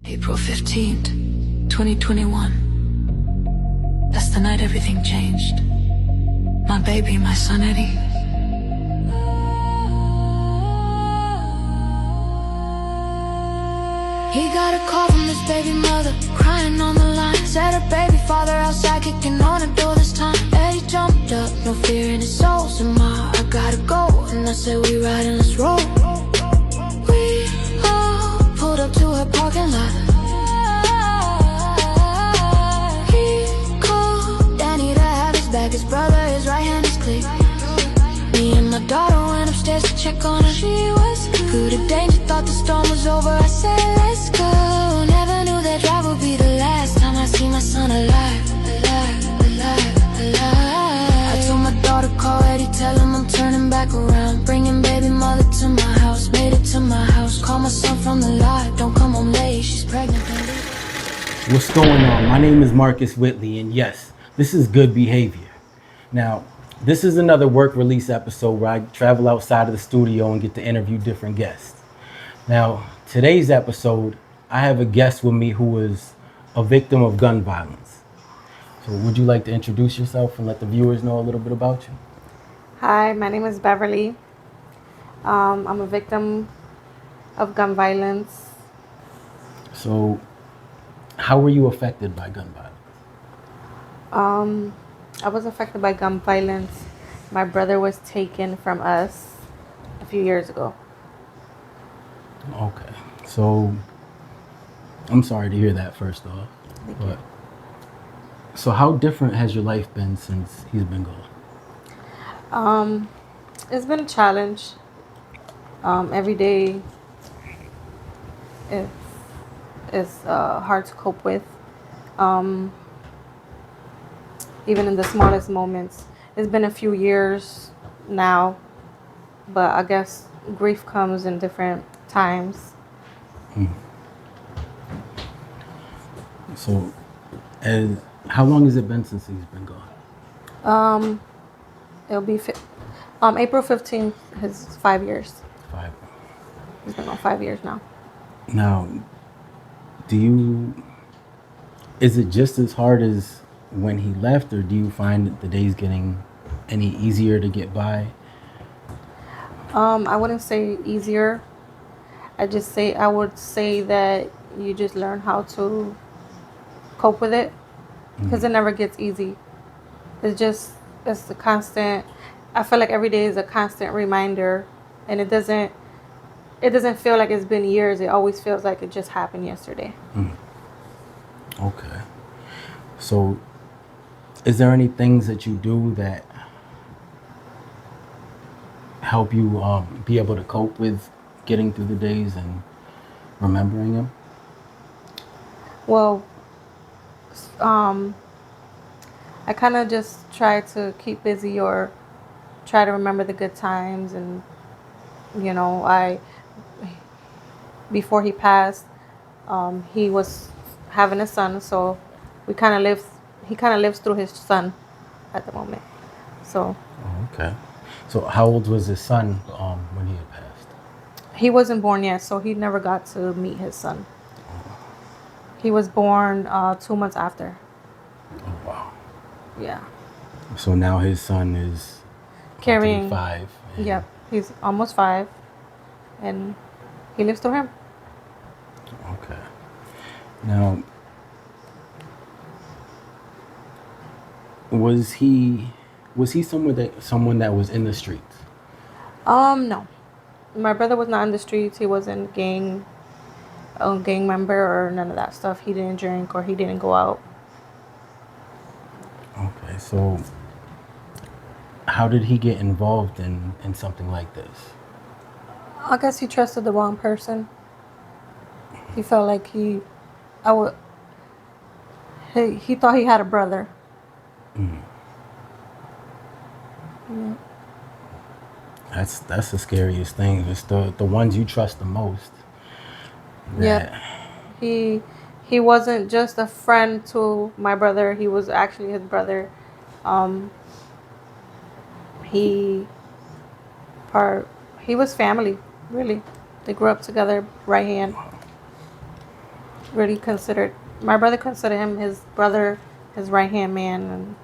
April 15th, 2021. That's the night everything changed. My baby, my son Eddie. He got a call from his baby mother, crying on the line. Said her baby father outside kicking on the door this time. Eddie jumped up, no fear in his soul. So ma, I gotta go, and I said we riding, let's roll. We all pulled up to her parking lot. He called Danny to have his back. His brother, his right hand is clean. Me and my daughter went upstairs to check on her. She was good at danger, thought the storm was over. I said, let's go. Never knew that drive would be the last time I see my son alive, alive, alive, alive. I told my daughter, call Eddie, tell him I'm turning back around. Bringing baby mother to my house, made it to my house. Call my son from the lot, don't come home late, she's pregnant. What's going on? My name is Marcus Whitley, and yes, this is Good Behavior. Now, this is another work release episode where I travel outside of the studio and get to interview different guests. Now, today's episode, I have a guest with me who is a victim of gun violence. So would you like to introduce yourself and let the viewers know a little bit about you? Hi, my name is Beverly. I'm a victim of gun violence. So how were you affected by gun violence? I was affected by gun violence. My brother was taken from us a few years ago. Okay, so I'm sorry to hear that first off. Thank you. So how different has your life been since he's been gone? It's been a challenge. Every day is hard to cope with. Even in the smallest moments. It's been a few years now, but I guess grief comes in different times. So, how long has it been since he's been gone? It'll be April 15th is 5 years. 5. It's been on 5 years now. Now, is it just as hard as when he left, or do you find that the days getting any easier to get by? I wouldn't say easier. I would say that you just learn how to cope with it, because it never gets easy. It's a constant. I feel like every day is a constant reminder, and it doesn't feel like it's been years. It always feels like it just happened yesterday. Okay. So, is there any things that you do that help you be able to cope with getting through the days and remembering them? Well, I kind of just try to keep busy or try to remember the good times. And, before he passed, he was having a son. So he kind of lives through his son at the moment. So. Oh, okay. So how old was his son when he had passed? He wasn't born yet, so he never got to meet his son. He was born 2 months after. Oh, wow. Yeah. So now his son is Carrying 5. Yep, he's almost 5, and he lives through him. Okay. Now, was he someone that was in the streets? No. My brother was not in the streets. He wasn't gang member or none of that stuff. He didn't drink or he didn't go out. Okay, so how did he get involved in something like this? I guess he trusted the wrong person. He felt like he thought he had a brother. Yeah. That's the scariest thing. It's the ones you trust the most. Yeah. He wasn't just a friend to my brother. He was actually his brother. He was family, really. They grew up together, right hand. really considered, my brother considered him his brother, his right hand man, and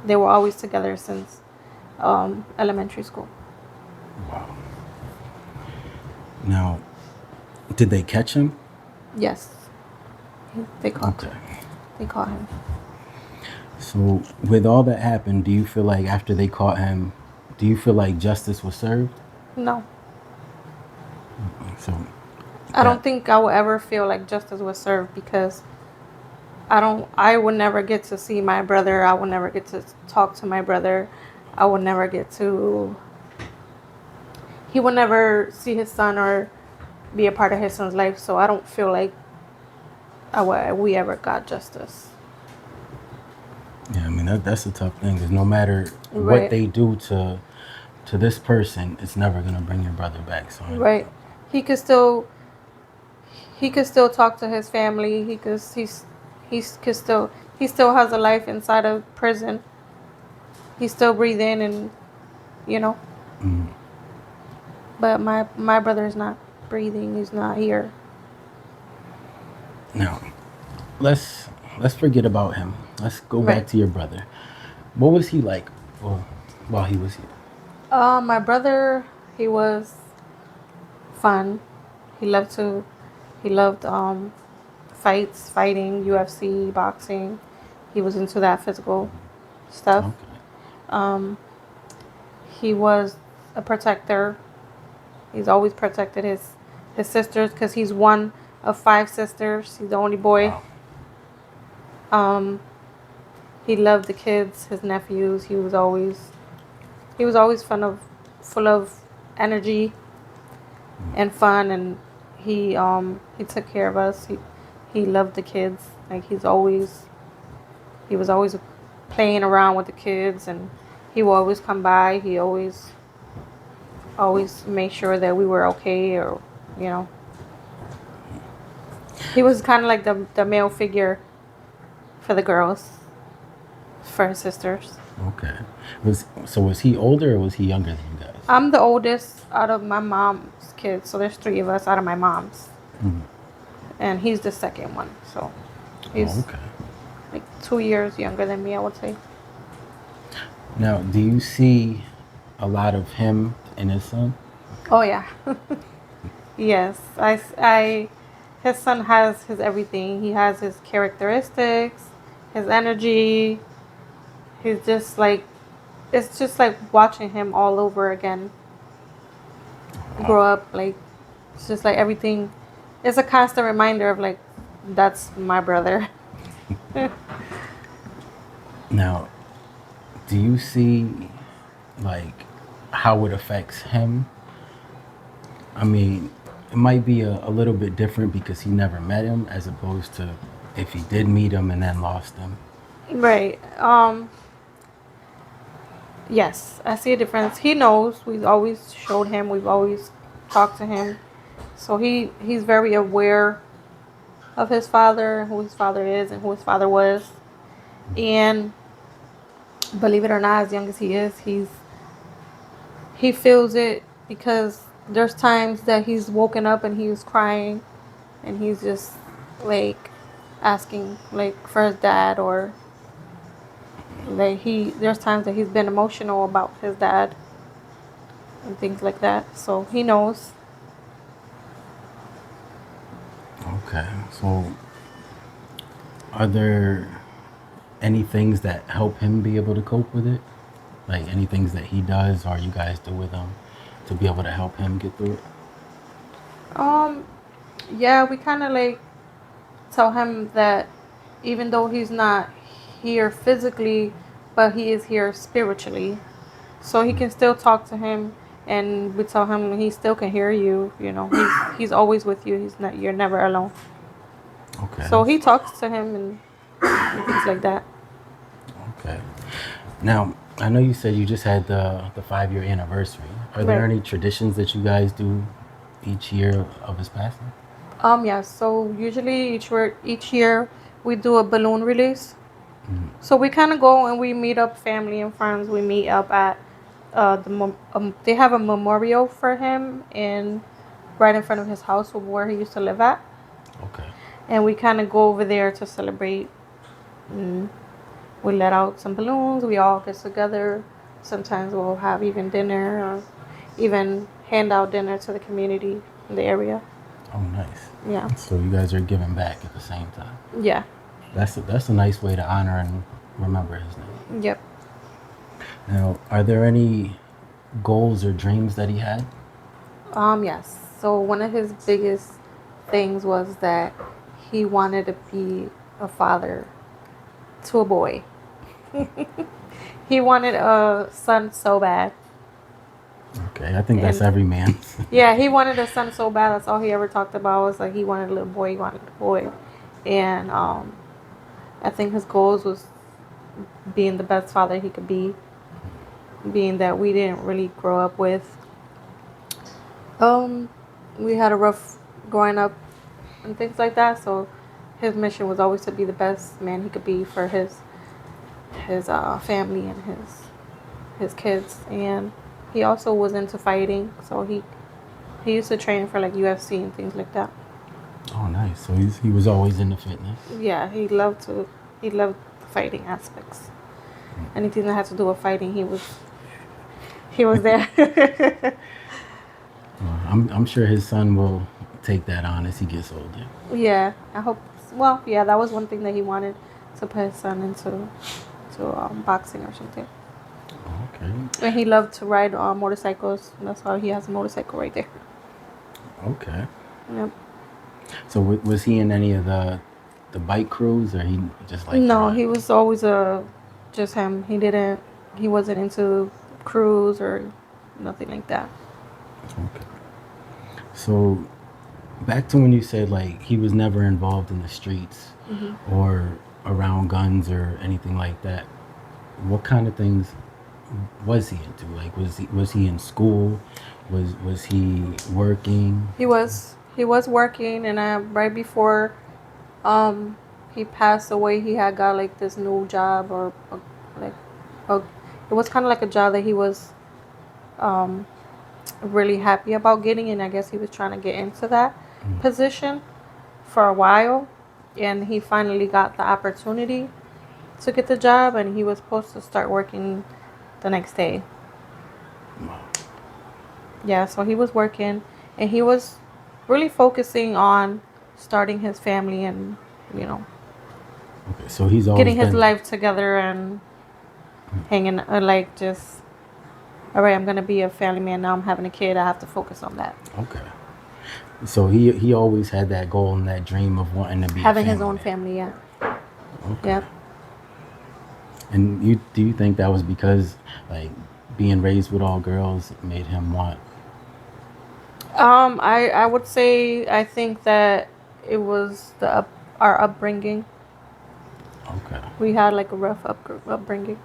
they were always together since elementary school. Wow. Now, did they catch him? Yes, they caught Okay. they caught him. So, with all that happened, do you feel like after they caught him, do you feel like justice was served? No, So, I that, don't think I will ever feel like justice was served because I would never get to see my brother. I would never get to talk to my brother. I would never get to, he would never see his son or be a part of his son's life. So I don't feel like we ever got justice. yeah, I mean that's a tough thing because no matter what Right. they do to this person, it's never gonna bring your brother back. So, Right. He could still he could still talk to his family. Could still he still has a life inside of prison. He's still breathing and you know. mm. But my brother is not breathing. He's not here. Now, let's forget about him. Let's go back Right. to your brother. What was he like while he was here? My brother, he was fun. He loved to he loved fighting, UFC, boxing. He was into that physical stuff. Okay. Um, he was a protector. He's always protected his sisters because he's one of 5 sisters. He's the only boy. Wow. He loved the kids, his nephews. He was always full of energy and fun, and he took care of us. He loved the kids. Like he was always playing around with the kids, and he would always come by. He always made sure that we were okay, or you know. He was kind of like the male figure for the girls, for his sisters. Okay. Was he older or was he younger than you guys? I'm the oldest out of my mom's kids, so there's 3 of us out of my mom's, Mhm. and he's the second one. So he's Oh, okay. like 2 years younger than me, I would say. Now, do you see a lot of him in his son? Oh yeah, yes. His son has his everything. He has his characteristics, his energy. He's just like, it's just like watching him all over again. Grow up, like it's just like everything. It's a constant reminder of like, that's my brother. Now, do you see like how it affects him? I mean, it might be a little bit different because he never met him as opposed to if he did meet him and then lost him. Right. Yes, I see a difference. He knows. We've always showed him. We've always talked to him. So he's very aware of his father, who his father is, and who his father was. And believe it or not, as young as he is, he feels it because there's times that he's woken up and he was crying, and he's just like asking like for his dad, or like there's times that he's been emotional about his dad and things like that. So he knows. Okay. So, are there any things that help him be able to cope with it? Like any things that he does or you guys do with him to be able to help him get through it? Yeah, we kind of like tell him that even though he's not here physically, but he is here spiritually, so he can still talk to him, and we tell him he still can hear you. You know, he's always with you. You're never alone. Okay. So he talks to him and things like that. Okay. Now, I know you said you just had the 5-year anniversary. Are there Right. any traditions that you guys do each year of his passing? Yeah. So usually each year we do a balloon release. So we kind of go and we meet up, family and friends. We meet up at they have a memorial for him right in front of his house where he used to live at. Okay. and we kind of go over there to celebrate. And we let out some balloons. We all get together. Sometimes we'll have even dinner or even hand out dinner to the community in the area. Oh, nice. Yeah. So you guys are giving back at the same time. Yeah. That's a nice way to honor and remember his name. Yep. Now, are there any goals or dreams that he had? Yes. So one of his biggest things was that he wanted to be a father to a boy. He wanted a son so bad. Okay, I think that's And- every man's. Yeah, he wanted a son so bad. That's all he ever talked about was like he wanted a little boy. He wanted a boy, and I think his goals was being the best father he could be. Being that we didn't really grow up with. We had a rough growing up and things like that. So his mission was always to be the best man he could be for his family and his kids. And he also was into fighting, so he used to train for like UFC and things like that. Oh, nice. So he was always into fitness. Yeah, he loved the fighting aspects. Anything that had to do with fighting, he was there. Well, I'm sure his son will take that on as he gets older. Yeah, I hope. Well, yeah, that was one thing that he wanted to put his son into boxing or something. Okay. And he loved to ride motorcycles. That's why he has a motorcycle right there. Okay. Yep. So was he in any of the bike crews, or he just like? No, he was always just him. He wasn't into crews or nothing like that. Okay. So back to when you said like he was never involved in the streets or around guns or anything like that. What kind of things was he into? Like was he in school? Was he working? He was working, and right before he passed away, he had got like this new job or it was kind of like a job that he was really happy about getting, and I guess he was trying to get into that position for a while, and he finally got the opportunity to get the job, and he was supposed to start working the next day. Yeah, so he was working, and he was really focusing on starting his family and, Okay, so he's always getting his been- life together and hanging, like, just, all right, I'm going to be a family man. Now I'm having a kid. I have to focus on that. Okay. So he always had that goal and that dream of wanting to be Having a his own man. family, yeah. Okay. Yep. And do you think that was because like being raised with all girls made him want? I would say I think that it was our upbringing. Okay. We had like a rough upbringing.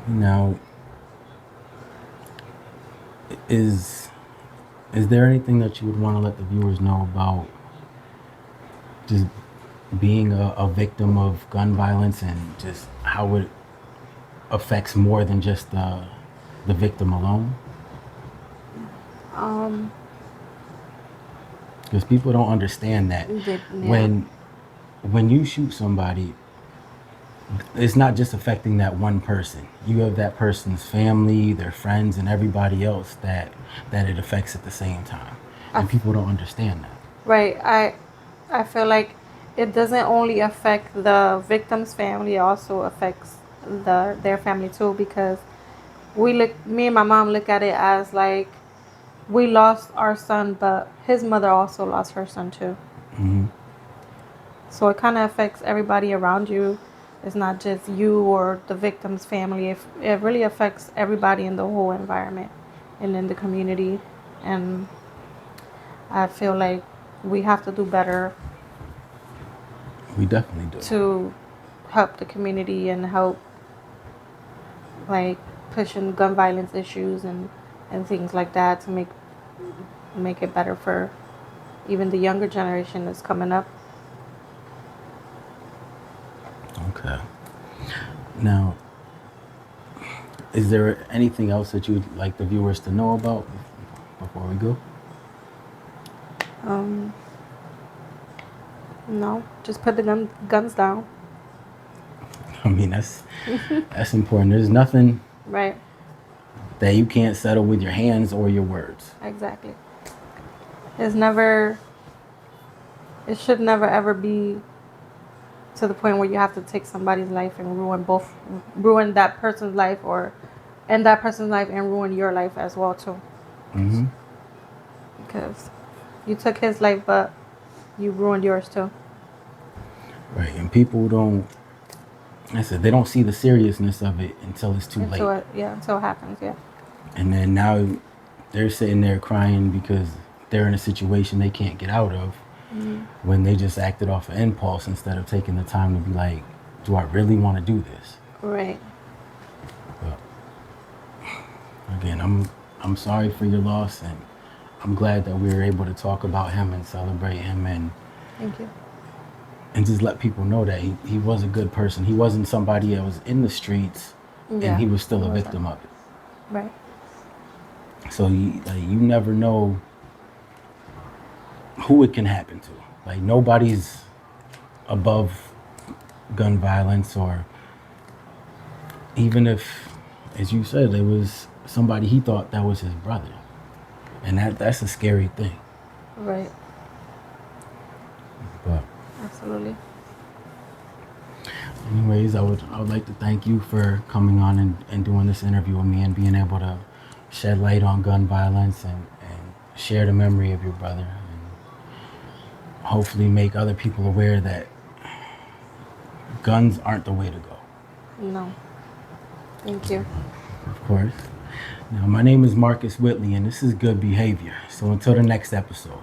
Now, is there anything that you would want to let the viewers know about just being a victim of gun violence and just how it affects more than just the victim alone? Because people don't understand that when you shoot somebody, it's not just affecting that one person. You have that person's family, their friends, and everybody else that it affects at the same time. And people don't understand that. Right. I feel like it doesn't only affect the victim's family, it also affects their family too, because me and my mom look at it as like we lost our son, but his mother also lost her son too. Mm-hmm. So it kind of affects everybody around you. It's not just you or the victim's family. It really affects everybody in the whole environment and in the community. And I feel like we have to do better We definitely do. to help the community and help like pushing gun violence issues and things like that to make it better for even the younger generation that's coming up. Okay. Now, is there anything else that you'd like the viewers to know about before we go? No, just put the guns down. I mean, that's important. There's nothing Right. that you can't settle with your hands or your words. Exactly. It's never. It should never ever be to the point where you have to take somebody's life and ruin that person's life, or end that person's life and ruin your life as well too. Hmm. Because you took his life, but you ruined yours too. Right, and people don't. I said they don't see the seriousness of it until it's too late. Until it happens. Yeah. And then now they're sitting there crying because they're in a situation they can't get out of when they just acted off an impulse instead of taking the time to be like, do I really want to do this? Right. But again, I'm sorry for your loss, and I'm glad that we were able to talk about him and celebrate him and Thank you. just let people know that he was a good person. He wasn't somebody that was in the streets Yeah, and he was still he a wasn't. victim of it. Right. So you never know who it can happen to. Like, nobody's above gun violence, or even if, as you said, it was somebody he thought that was his brother. And that's a scary thing. Right. But Absolutely. anyways, I would like to thank you for coming on and doing this interview with me and being able to shed light on gun violence and share the memory of your brother, and hopefully make other people aware that guns aren't the way to go. No. Thank you. Of course. Now, my name is Marcus Whitley, and this is Good Behavior. So until the next episode.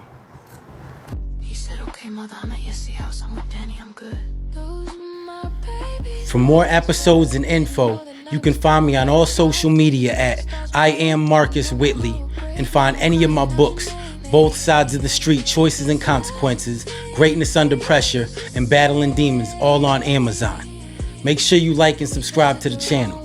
He said, okay, mother, I'm at your sea house. I'm with Danny, I'm good. Those are my babies. For more episodes and info, you can find me on all social media at I Am Marcus Whitley, and find any of my books, Both Sides of the Street, Choices and Consequences, Greatness Under Pressure, and Battling Demons, all on Amazon. Make sure you like and subscribe to the channel.